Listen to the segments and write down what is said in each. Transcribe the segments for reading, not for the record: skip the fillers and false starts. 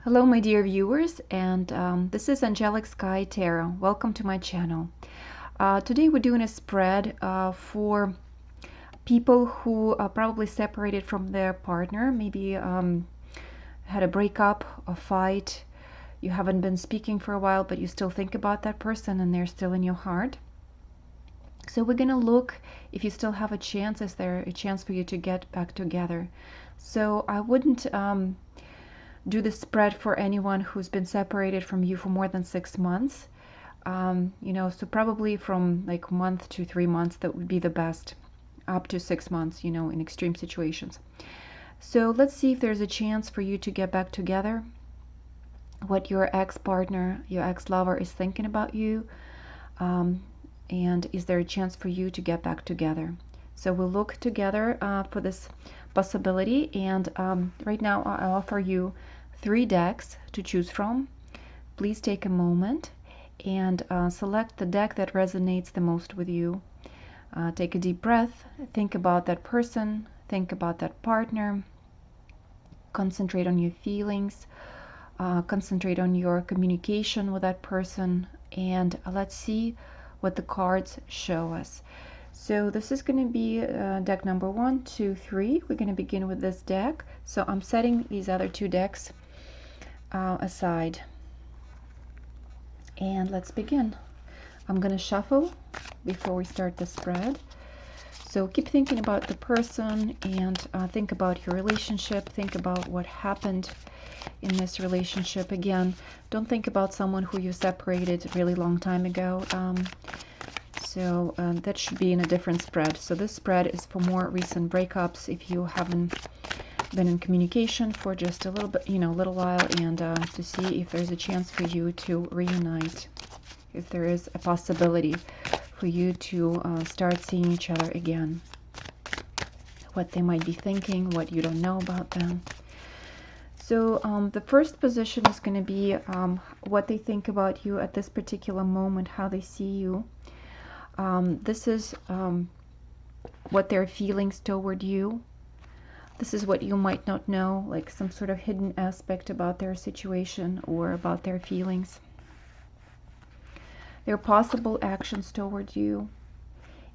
Hello, my dear viewers, and this is Angelic Sky Tarot. Welcome to my channel. Today we're doing a spread for people who are probably separated from their partner, maybe had a breakup, a fight, you haven't been speaking for a while, but you still think about that person and they're still in your heart. So we're going to look if you still have a chance, is there a chance for you to get back together? So I wouldn't do the spread for anyone who's been separated from you for more than 6 months. So probably from like a month to 3 months, that would be the best, up to 6 months, in extreme situations. So let's see if there's a chance for you to get back together, what your ex-partner, your ex-lover is thinking about you, and is there a chance for you to get back together. So we'll look together for this possibility, and right now I offer you 3 decks to choose from. Please take a moment and select the deck that resonates the most with you. Take a deep breath, think about that person, think about that partner, concentrate on your feelings, concentrate on your communication with that person, and let's see what the cards show us. So this is going to be deck number 1, 2, 3. We're going to begin with this deck. So I'm setting these other 2 decks aside. And let's begin. I'm going to shuffle before we start the spread. So keep thinking about the person and think about your relationship. Think about what happened in this relationship. Again, don't think about someone who you separated a really long time ago. That should be in a different spread. So this spread is for more recent breakups, if you haven't been in communication for just a little bit, little while, and to see if there's a chance for you to reunite, if there is a possibility for you to start seeing each other again, what they might be thinking, what you don't know about them. So the first position is going to be what they think about you at this particular moment, how they see you. This is what their feelings toward you. This is what you might not know, like some sort of hidden aspect about their situation or about their feelings. Their possible actions towards you,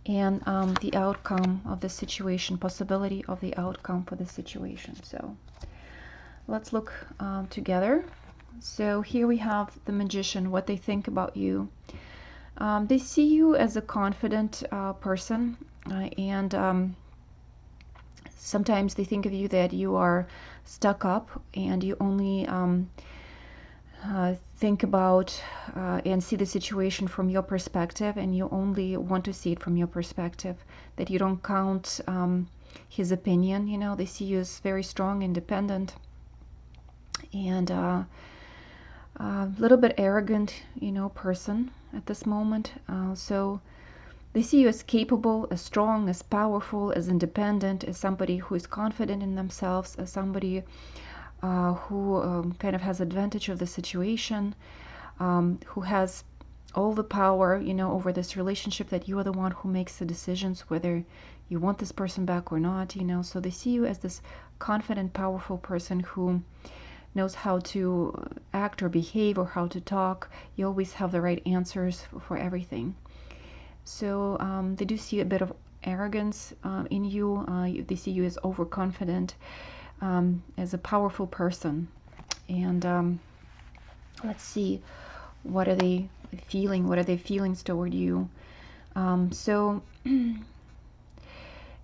and the outcome of the situation, possibility of the outcome for the situation. So let's look together. So here we have the Magician, what they think about you. They see you as a confident person, and sometimes they think of you that you are stuck up and you only think about and see the situation from your perspective, and you only want to see it from your perspective, that you don't count his opinion. They see you as very strong, independent, and a little bit arrogant, person at this moment. So they see you as capable, as strong, as powerful, as independent, as somebody who is confident in themselves, as somebody who kind of has advantage of the situation, who has all the power, over this relationship, that you are the one who makes the decisions whether you want this person back or not, So they see you as this confident, powerful person who knows how to act or behave or how to talk. You always have the right answers for everything. So they do see a bit of arrogance in you. They see you as overconfident, as a powerful person. And let's see, what are they feeling? What are their feelings toward you? So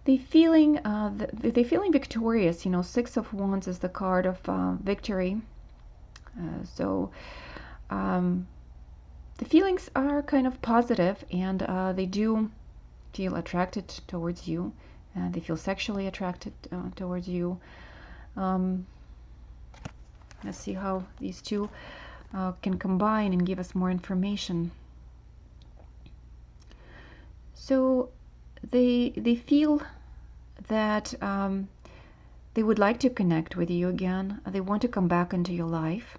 they're feeling victorious. 6 of Wands is the card of victory. So the feelings are kind of positive, and they do feel attracted towards you. They feel sexually attracted towards you. Let's see how these two can combine and give us more information. So they feel that they would like to connect with you again. They want to come back into your life,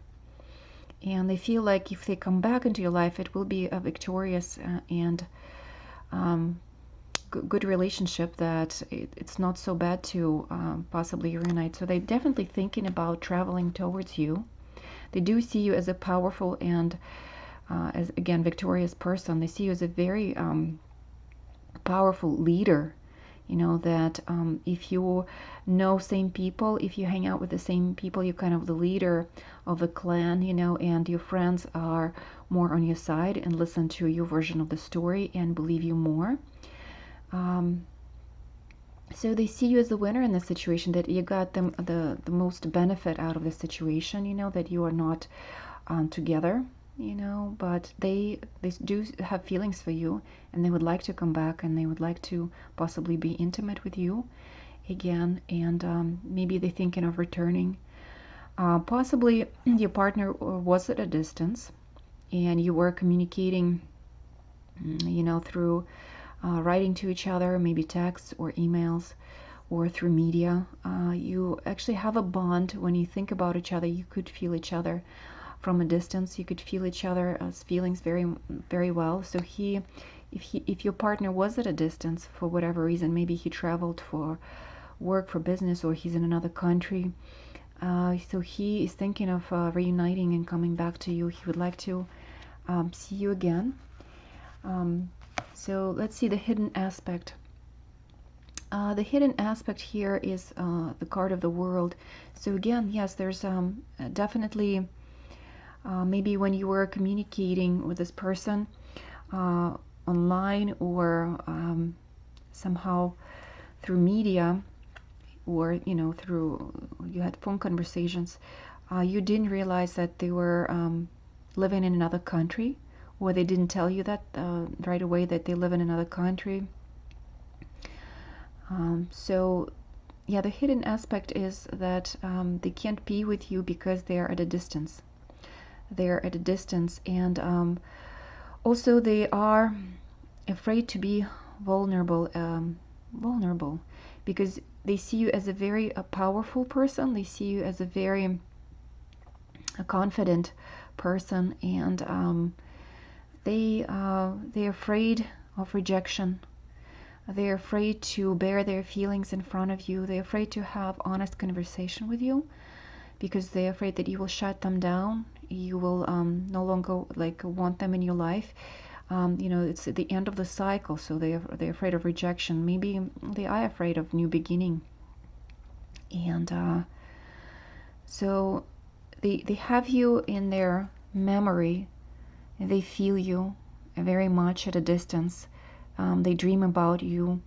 and they feel like if they come back into your life, it will be a victorious and good relationship, that it's not so bad to possibly reunite. So they're definitely thinking about traveling towards you. they do see you as a powerful and as again victorious person. They see you as a very powerful leader. You know that if you know same people, if you hang out with the same people, you're kind of the leader of the clan, you know, and your friends are more on your side and listen to your version of the story and believe you more. So they see you as the winner in this situation, that you got them the most benefit out of the situation, you know, that you are not together, you know, but they do have feelings for you, and they would like to come back, and they would like to possibly be intimate with you again, and maybe they're thinking of returning. Possibly your partner was at a distance, and you were communicating, you know, through writing to each other, maybe texts or emails, or through media. You actually have a bond. When you think about each other, you could feel each other from a distance. You could feel each other as feelings very, very well. So if your partner was at a distance for whatever reason, maybe he traveled for work, for business, or he's in another country, so he is thinking of reuniting and coming back to you. He would like to see you again. So let's see the hidden aspect. The hidden aspect here is the card of the world. So again, yes, there's definitely maybe when you were communicating with this person online, or somehow through media, or you know, through you had phone conversations, you didn't realize that they were living in another country, or they didn't tell you that right away, that they live in another country. So yeah, the hidden aspect is that they can't be with you because they're at a distance. They're at a distance, and also they are afraid to be vulnerable, because they see you as a very powerful person. They see you as a very confident person, and they're afraid of rejection. They're afraid to bear their feelings in front of you. They're afraid to have honest conversation with you, because they're afraid that you will shut them down. You will no longer like want them in your life. You know, it's at the end of the cycle, so they're afraid of rejection. Maybe they are afraid of new beginning, and so they have you in their memory, and they feel you very much at a distance. They dream about you,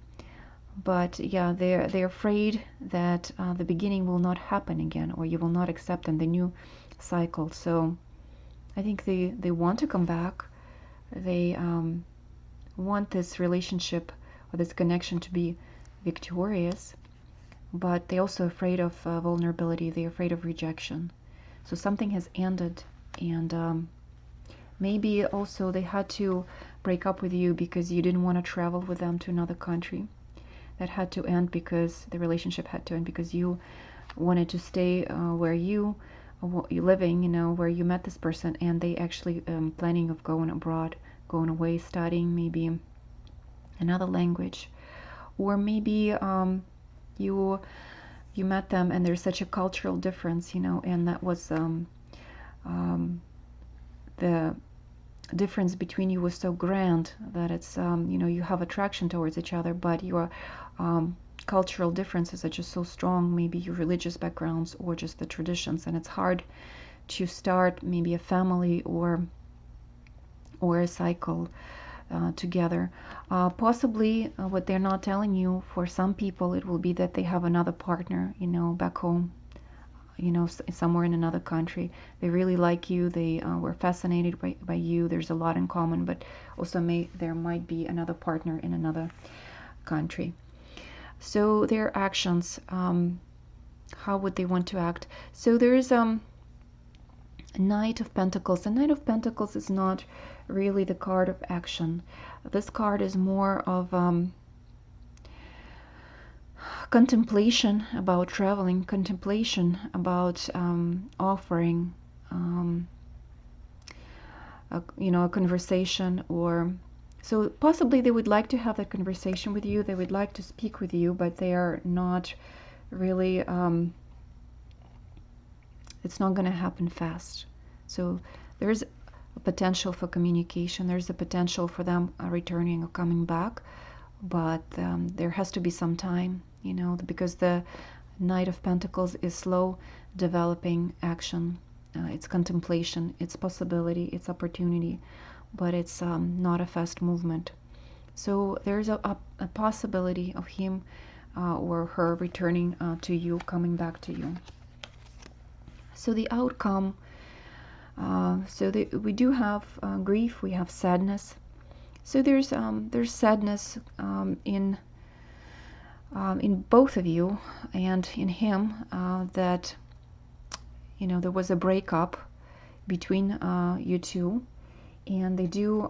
but yeah, they're afraid that the beginning will not happen again, or you will not accept them, the new cycle. So I think they want to come back. They want this relationship or this connection to be victorious, but they're also afraid of vulnerability. They're afraid of rejection. So something has ended, and maybe also they had to break up with you because you didn't want to travel with them to another country. That had to end because the relationship had to end, because you wanted to stay where you're living, you know, where you met this person, and they actually planning of going abroad, going away, studying maybe another language, or maybe you met them and there's such a cultural difference, you know, and that was the difference between you was so grand that it's you know, you have attraction towards each other, but your cultural differences are just so strong, maybe your religious backgrounds or just the traditions, and it's hard to start maybe a family or a cycle together. Possibly what they're not telling you, for some people it will be that they have another partner, you know, back home, you know, somewhere in another country. They really like you. They were fascinated by you. There's a lot in common, but also there might be another partner in another country. So their actions, how would they want to act? So there is Knight of Pentacles. The Knight of Pentacles is not really the card of action. This card is more of contemplation about traveling, contemplation about offering you know, a conversation, or so possibly they would like to have that conversation with you. They would like to speak with you, but they are not really it's not going to happen fast. So there's a potential for communication. There's a potential for them returning or coming back, but there has to be some time, you know, because the Knight of Pentacles is slow developing action. It's contemplation, it's possibility, it's opportunity, but it's not a fast movement. So there's a possibility of him or her returning to you, coming back to you. So the outcome, we do have grief, we have sadness. So there's sadness in both of you and in him, that, you know, there was a breakup between you two, and they do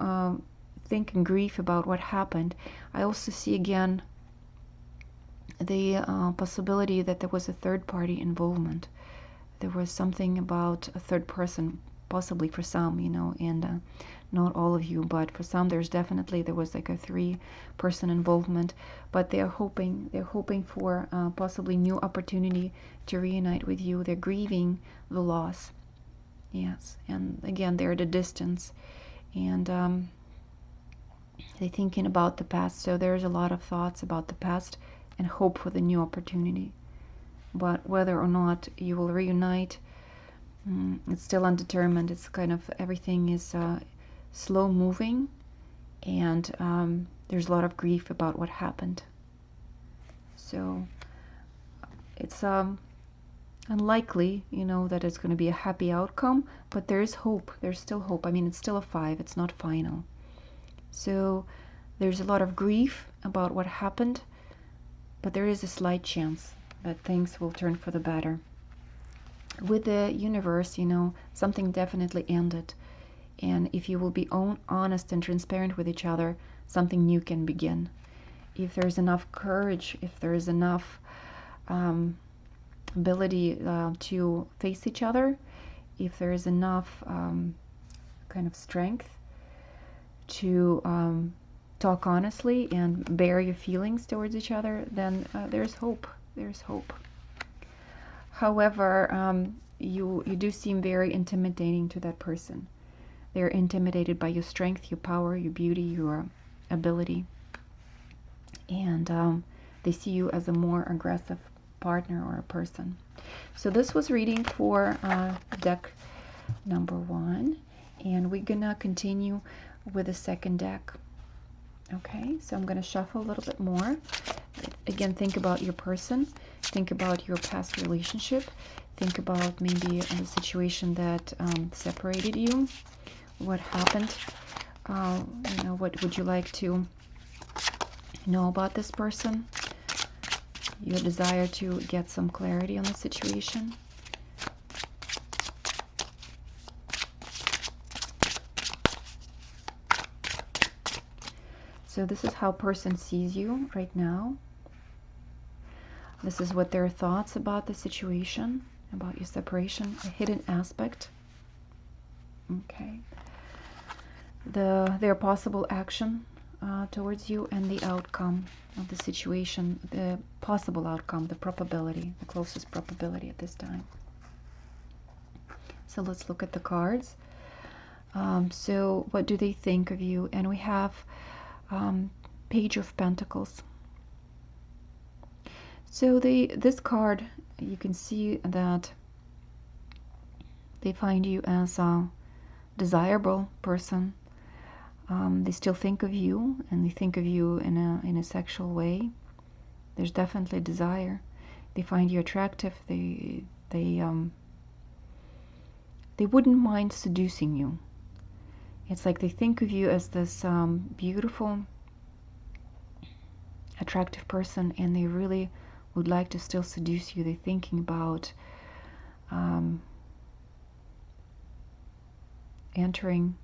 think and grieve about what happened. I also see again the possibility that there was a third party involvement. There was something about a third person, possibly for some, you know, and not all of you, but for some there was like a 3-person involvement. But they're hoping for possibly new opportunity to reunite with you. They're grieving the loss. Yes, and again, they're at a distance, and they're thinking about the past. So there's a lot of thoughts about the past and hope for the new opportunity. But whether or not you will reunite, it's still undetermined. It's kind of, everything is slow moving, and there's a lot of grief about what happened. So it's unlikely, you know, that it's going to be a happy outcome, but there is hope. There's still hope. I mean, it's still a 5. It's not final. So there's a lot of grief about what happened, but there is a slight chance that things will turn for the better. With the universe, you know, something definitely ended. And if you will be honest and transparent with each other, something new can begin. If there's enough courage, if there is enough ability to face each other, if there is enough kind of strength to talk honestly and bear your feelings towards each other, then there's hope. There's hope. However, you do seem very intimidating to that person. They're intimidated by your strength, your power, your beauty, your ability, and they see you as a more aggressive partner or a person. So this was reading for deck number 1, and we're gonna continue with the second deck. Okay, so I'm gonna shuffle a little bit more. Again, think about your person, think about your past relationship, think about maybe the situation that separated you, what happened, you know, what would you like to know about this person, your desire to get some clarity on the situation. So this is how person sees you right now. This is what their thoughts about the situation, about your separation, a hidden aspect. Okay. Their possible action towards you, and the outcome of the situation, the possible outcome, the probability, the closest probability at this time. So let's look at the cards. So what do they think of you? And we have Page of Pentacles. So this card, you can see that they find you as a desirable person. They still think of you, and they think of you in a sexual way. There's definitely desire. They find you attractive. They wouldn't mind seducing you. It's like they think of you as this beautiful, attractive person, and they really would like to still seduce you. They're thinking about entering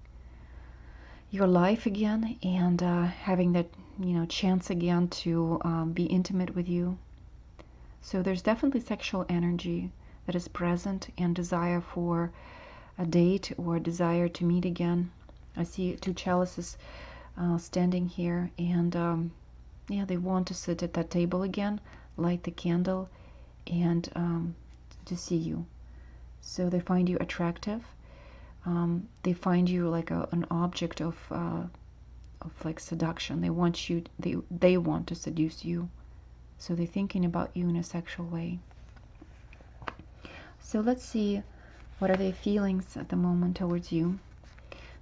your life again, and having that, you know, chance again to be intimate with you. So there's definitely sexual energy that is present, and desire for a date or desire to meet again. I see 2 chalices standing here, and yeah, they want to sit at that table again, light the candle, and to see you. So they find you attractive. They find you like an object of like seduction. They want you. They want to seduce you. So they're thinking about you in a sexual way. So let's see, what are their feelings at the moment towards you?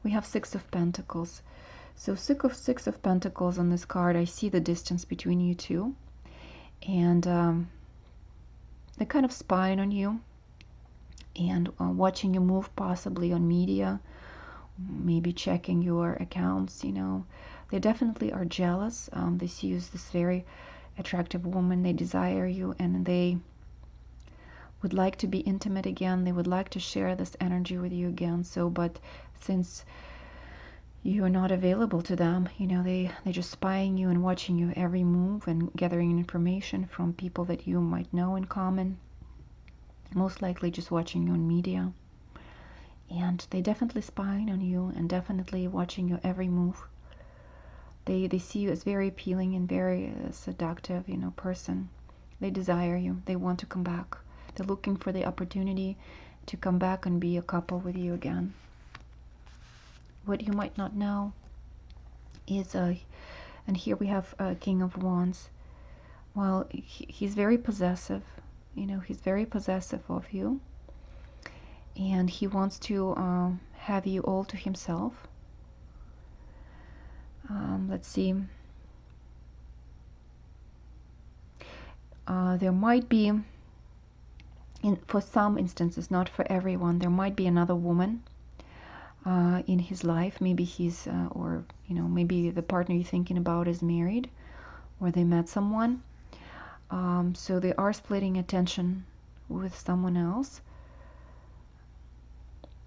We have Six of Pentacles. So Six of Pentacles on this card, I see the distance between you two. And they're kind of spying on you and watching you move, possibly on media, maybe checking your accounts, you know. They definitely are jealous. They see you as this very attractive woman. They desire you, and they would like to be intimate again. They would like to share this energy with you again. So, but since you are not available to them, you know, they're just spying you and watching you every move and gathering information from people that you might know in common. Most likely just watching you on media. And they definitely spying on you and definitely watching your every move. They see you as very appealing and very seductive, you know, person. They desire you. They want to come back. They're looking for the opportunity to come back and be a couple with you again. What you might not know is, and here we have King of Wands. Well, he's very possessive. You know, he's very possessive of you. And he wants to have you all to himself. Let's see. There might be, for some instances, not for everyone, there might be another woman in his life. Maybe he's, or, you know, maybe the partner you're thinking about is married, or they met someone. So they are splitting attention with someone else,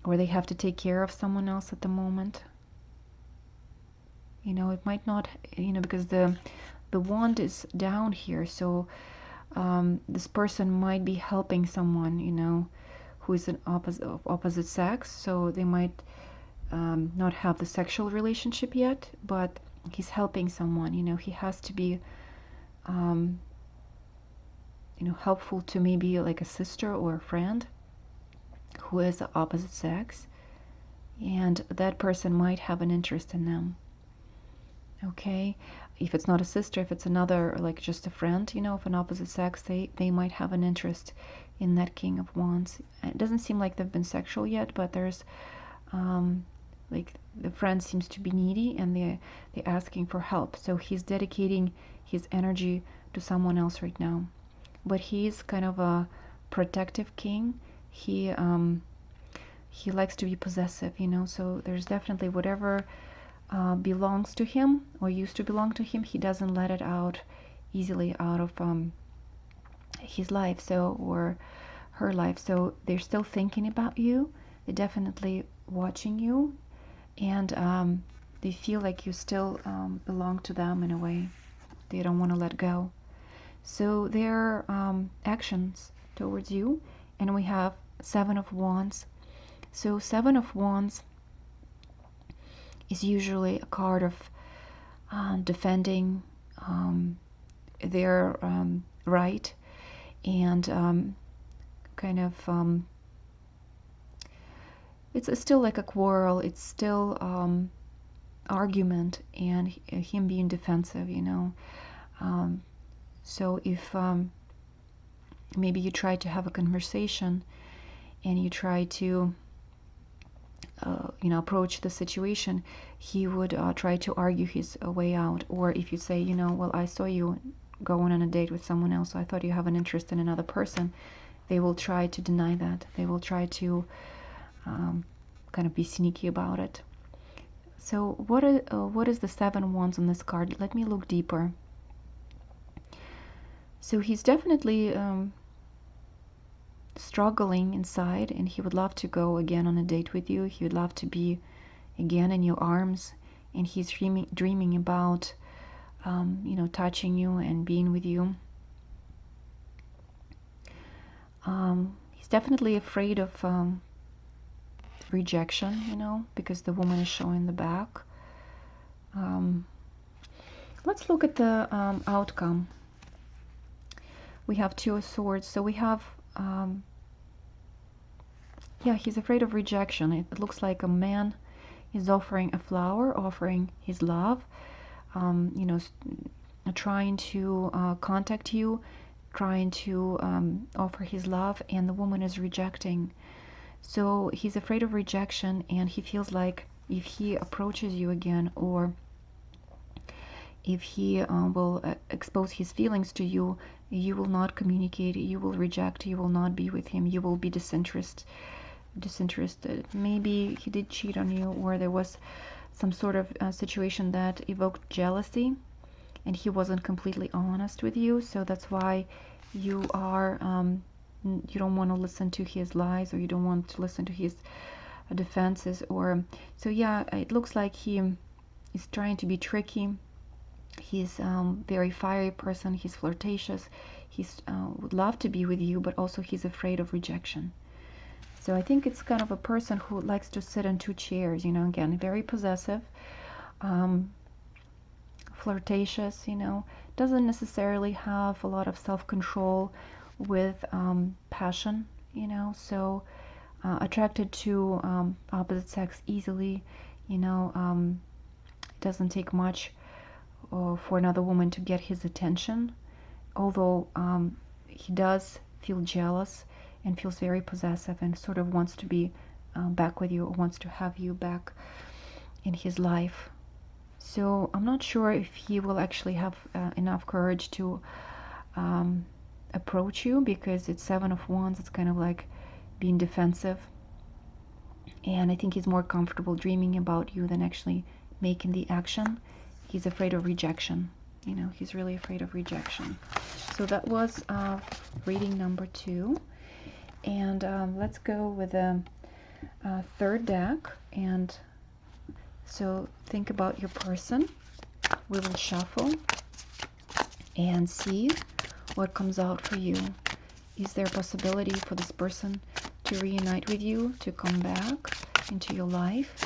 or they have to take care of someone else at the moment. You know, it might not, you know, because the wand is down here, so this person might be helping someone, you know, who is an opposite sex. So they might not have the sexual relationship yet, but he's helping someone. You know, he has to be, you know, helpful to maybe like a sister or a friend who is the opposite sex, and that person might have an interest in them. Okay, if it's not a sister, if it's another, like just a friend, you know, of an opposite sex, they might have an interest in that King of Wands. It doesn't seem like they've been sexual yet, but there's like the friend seems to be needy, and they're asking for help. So he's dedicating his energy to someone else right now. But he's kind of a protective king. He likes to be possessive, you know. So there's definitely whatever belongs to him or used to belong to him, he doesn't let it out easily out of his life, so, or her life. So they're still thinking about you. They're definitely watching you, and they feel like you still belong to them in a way. They don't want to let go. So their actions towards you, and we have Seven of Wands. So Seven of Wands is usually a card of defending their right, and kind of it's still like a quarrel. It's still argument, and him being defensive, you know. So if maybe you try to have a conversation and you try to you know, approach the situation, he would try to argue his way out. Or if you say, you know, well, I saw you going on a date with someone else, so I thought you have an interest in another person, they will try to deny that. They will try to kind of be sneaky about it. So what is the Seven Wands on this card? Let me look deeper. So he's definitely struggling inside, and he would love to go again on a date with you. He would love to be again in your arms, and he's dreaming about you know, touching you and being with you. He's definitely afraid of rejection, you know, because the woman is showing the back. Let's look at the outcome. We have Two of Swords, so we have yeah, he's afraid of rejection. It looks like a man is offering a flower, offering his love, you know, trying to contact you, trying to offer his love, and the woman is rejecting. So he's afraid of rejection, and he feels like if he approaches you again, or if he will expose his feelings to you, you will not communicate, you will reject, you will not be with him, you will be disinterested. Maybe he did cheat on you, or there was some sort of situation that evoked jealousy, and he wasn't completely honest with you. So that's why you are you don't want to listen to his lies, or you don't want to listen to his defenses. Or so yeah, it looks like he is trying to be tricky. He's very fiery person, he's flirtatious, he's would love to be with you, but also he's afraid of rejection. So I think it's kind of a person who likes to sit in two chairs, you know, again, very possessive, um, flirtatious, you know, doesn't necessarily have a lot of self-control with passion, you know, so attracted to opposite sex easily, you know, it doesn't take much for another woman to get his attention, although he does feel jealous and feels very possessive and sort of wants to be back with you, or wants to have you back in his life. So I'm not sure if he will actually have enough courage to approach you, because it's Seven of Wands. It's kind of like being defensive, and I think he's more comfortable dreaming about you than actually making the action. He's afraid of rejection. You know, he's really afraid of rejection. So that was reading number 2. And let's go with the third deck. And so think about your person. We will shuffle and see what comes out for you. Is there a possibility for this person to reunite with you, to come back into your life?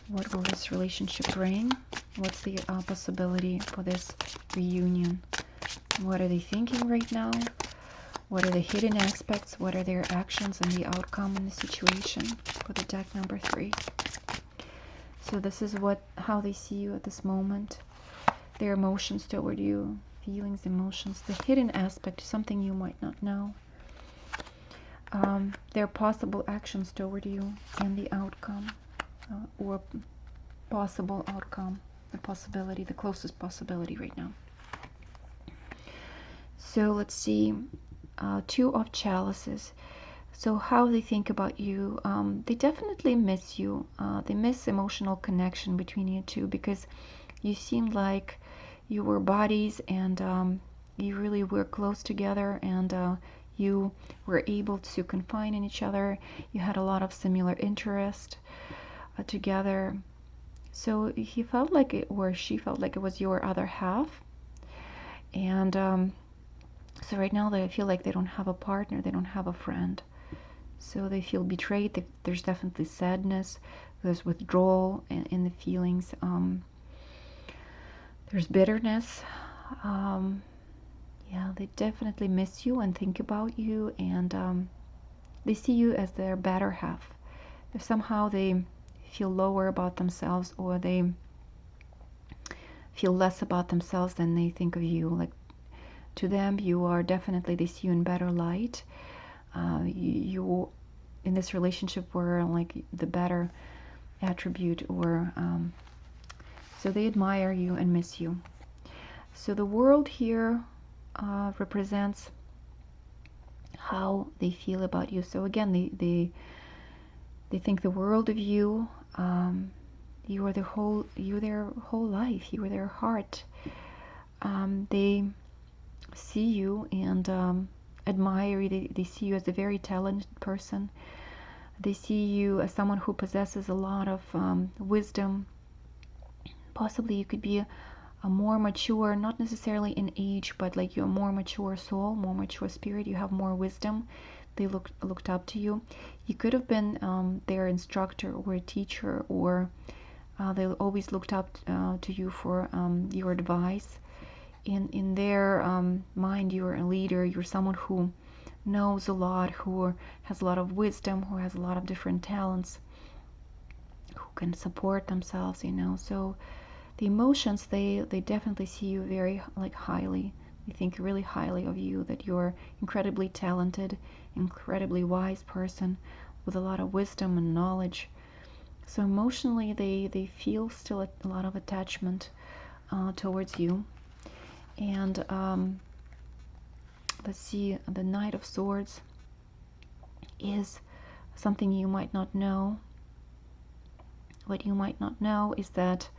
What will this relationship bring? What's the possibility for this reunion? What are they thinking right now? What are the hidden aspects? What are their actions and the outcome in the situation for the deck number 3? So this is how they see you at this moment. Their emotions toward you, feelings, emotions, the hidden aspect, something you might not know. Their possible actions toward you and the outcome, or possible outcome, the possibility, the closest possibility right now. So let's see, 2 of chalices. So how they think about you, they definitely miss you. They miss emotional connection between you two, because you seemed like you were buddies, and you really were close together, and you were able to confide in each other. You had a lot of similar interest together. So he felt like it, or she felt like it was your other half. And so right now they feel like they don't have a partner, they don't have a friend. So they feel betrayed. There's definitely sadness, there's withdrawal in the feelings. There's bitterness. Yeah, they definitely miss you and think about you, and they see you as their better half. If somehow they feel lower about themselves, or they feel less about themselves than they think of you. Like, to them, you are definitely, they see you in better light. You in this relationship were like the better attribute, or so they admire you and miss you. So the world here represents how they feel about you. So again, they think the world of you. You are their whole life. You are their heart. They see you and admire you. They see you as a very talented person. They see you as someone who possesses a lot of wisdom. Possibly you could be a more mature, not necessarily in age, but like you're a more mature soul, more mature spirit. You have more wisdom. They looked up to you. You could have been their instructor or a teacher, or they always looked up to you for your advice. In their mind, you're a leader. You're someone who knows a lot, who has a lot of wisdom, who has a lot of different talents, who can support themselves, you know. So the emotions, they definitely see you very like highly. They think really highly of you, that you're incredibly talented, incredibly wise person with a lot of wisdom and knowledge. So emotionally, they feel still a lot of attachment towards you. And let's see, the Knight of Swords is something you might not know. What you might not know is that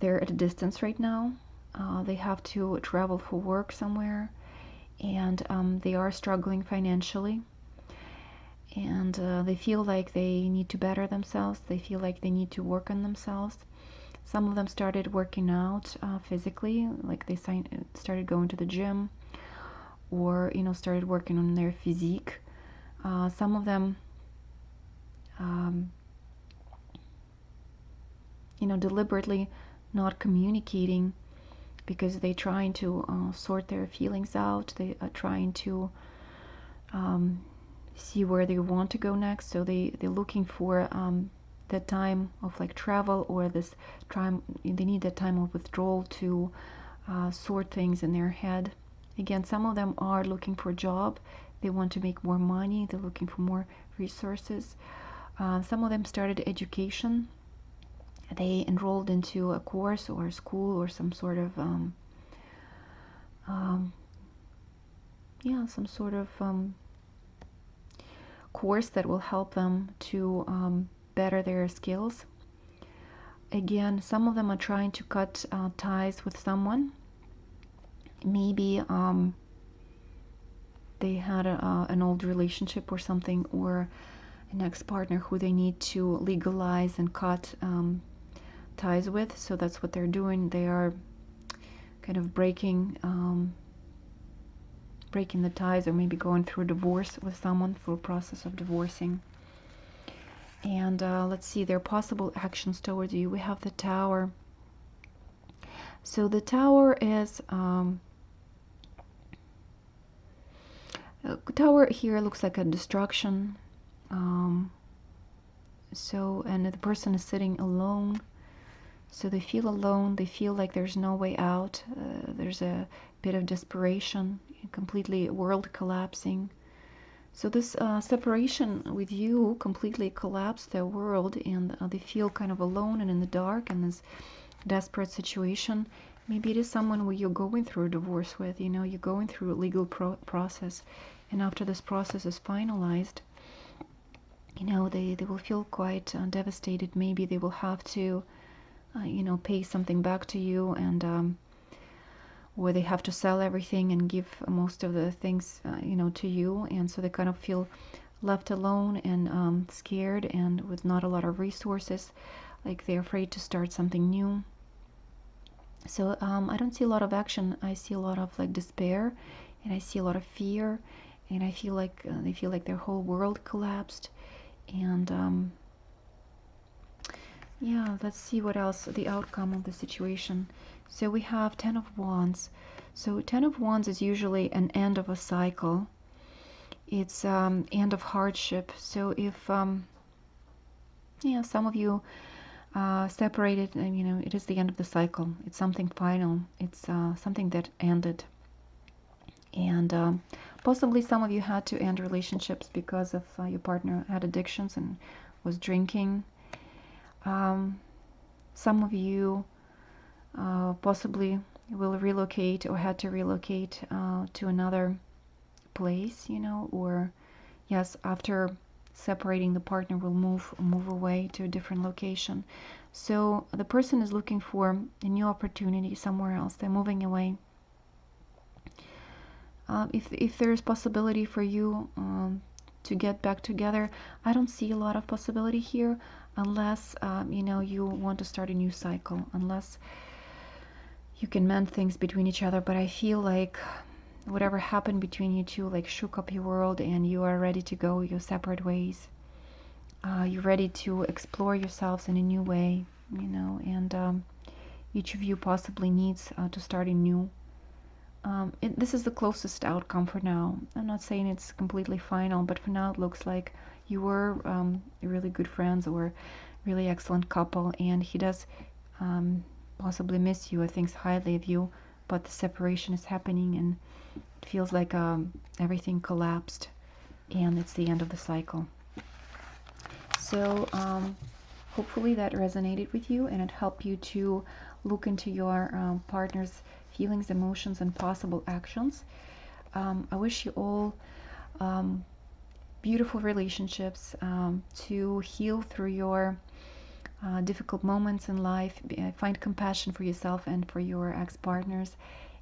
they're at a distance right now. They have to travel for work somewhere, and they are struggling financially. And they feel like they need to better themselves. They feel like they need to work on themselves. Some of them started working out physically, like they started going to the gym, or started working on their physique. Some of them, um, deliberately not communicating because they're trying to sort their feelings out. They are trying to see where they want to go next. So they're looking for that time of like travel, or this time, they need that time of withdrawal to sort things in their head. Again, some of them are looking for a job. They want to make more money. They're looking for more resources. Some of them started education. They enrolled into a course or a school or some sort of some sort of course that will help them to better their skills. Again, some of them are trying to cut ties with someone. Maybe they had an old relationship or something, or an ex-partner who they need to legalize and cut ties with. So that's what they're doing. They are kind of breaking the ties, or maybe going through a divorce with someone, through a process of divorcing. And let's see their possible actions towards you. We have the Tower. So the Tower is Tower here looks like a destruction. And the person is sitting alone. So they feel alone. They feel like there's no way out. There's a bit of desperation, completely world collapsing. So this separation with you completely collapsed their world, and they feel kind of alone and in the dark in this desperate situation. Maybe it is someone where you're going through a divorce with, you're going through a legal process, and after this process is finalized, they will feel quite devastated. Maybe they will have to, pay something back to you, and or they have to sell everything and give most of the things, to you, and so they kind of feel left alone and scared and with not a lot of resources, like they're afraid to start something new. So I don't see a lot of action. I see a lot of like despair, and I see a lot of fear, and I feel like they feel like their whole world collapsed. And yeah, let's see what else, the outcome of the situation. So we have Ten of Wands. So Ten of Wands is usually an end of a cycle. It's end of hardship. So if some of you separated, and it is the end of the cycle. It's something final. It's something that ended. And possibly some of you had to end relationships because of your partner had addictions and was drinking. Some of you possibly will relocate or had to relocate to another place, or yes, after separating, the partner will move away to a different location. So the person is looking for a new opportunity somewhere else. They're moving away. If there is possibility for you to get back together, I don't see a lot of possibility here, unless you want to start a new cycle, unless you can mend things between each other. But I feel like whatever happened between you two like shook up your world, and you are ready to go your separate ways. You're ready to explore yourselves in a new way, and each of you possibly needs to start a new this is the closest outcome for now. I'm not saying it's completely final, but for now it looks like you were really good friends or really excellent couple, and he does possibly miss you or thinks highly of you, but the separation is happening and it feels like everything collapsed and it's the end of the cycle. So hopefully that resonated with you and it helped you to look into your partner's feelings, emotions, and possible actions. I wish you all beautiful relationships, to heal through your difficult moments in life. Find compassion for yourself and for your ex-partners.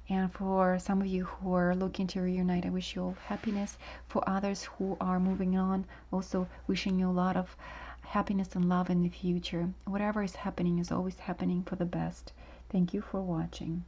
And for some of you who are looking to reunite, I wish you all happiness. For others who are moving on, also wishing you a lot of happiness and love in the future. Whatever is happening is always happening for the best. Thank you for watching.